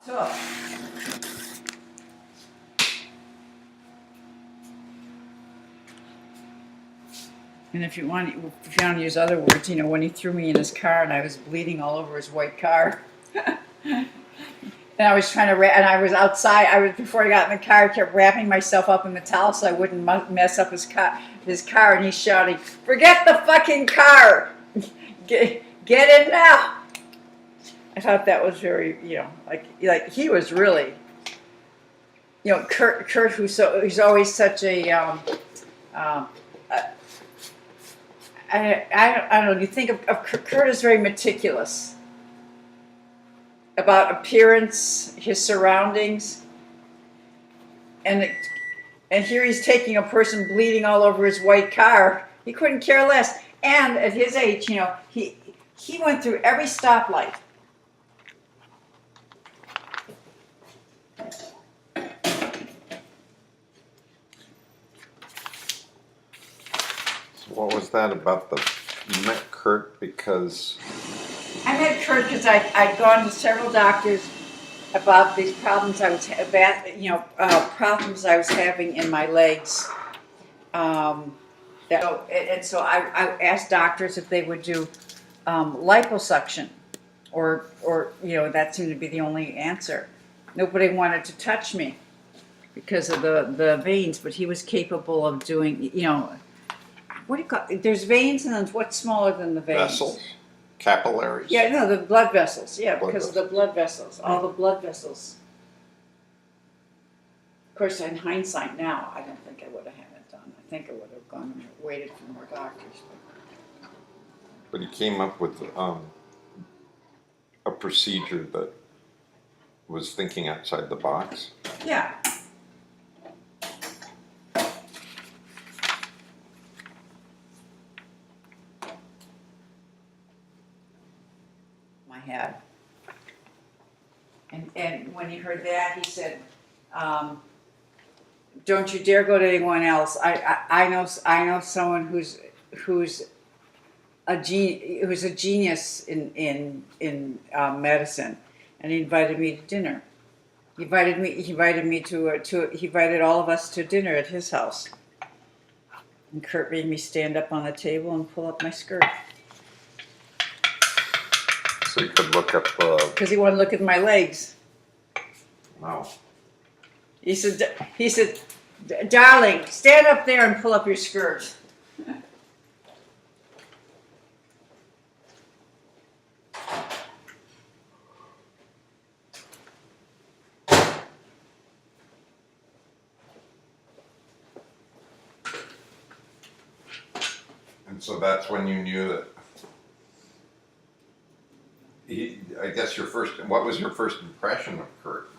So. And if you want to use other words, you know, when he threw me in his car and I was bleeding all over his white car. And I was trying to, and I was outside. Before I got in the car, I kept wrapping myself up in the towel so I wouldn't mess up his car. And he's shouting, "Forget the fucking car! Get in now!" I thought that was very, you know, like he was really, you know, Kurt, he's always such a, I don't know. You think of Kurt as very meticulous about appearance, his surroundings, and here he's taking a person bleeding all over his white car. He couldn't care less. And at his age, you know, he went through every stoplight. So what was that about you met Kurt because? I met Kurt because I'd gone to several doctors about these problems I was problems I was having in my legs. So I asked doctors if they would do liposuction, or you know, that seemed to be the only answer. Nobody wanted to touch me because of the veins, but he was capable of doing, you know, what do you call it? There's veins, and then what's smaller than the veins? Vessels? Capillaries? Yeah, no, the blood vessels. Yeah, Blood because vessels. of the blood vessels, all the blood vessels. Of course, in hindsight now, I don't think I would have had it done. I think I would have gone and waited for more doctors. But he came up with a procedure that was thinking outside the box. Yeah. My head. And when he heard that, he said, "Don't you dare go to anyone else. I know someone who's a genius in medicine," and he invited me to dinner. He invited all of us to dinner at his house. And Kurt made me stand up on the table and pull up my skirt So you could look up. because he wanted to look at my legs. Wow. He said, "Darling, stand up there and pull up your skirt." And so that's when you knew that. I guess what was your first impression of Kurt?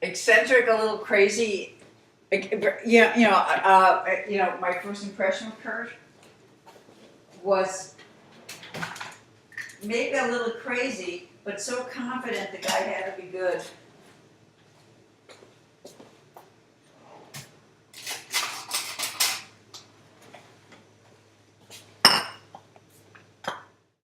Eccentric, a little crazy. Yeah, my first impression of Kurt was maybe a little crazy, but so confident the guy had to be good.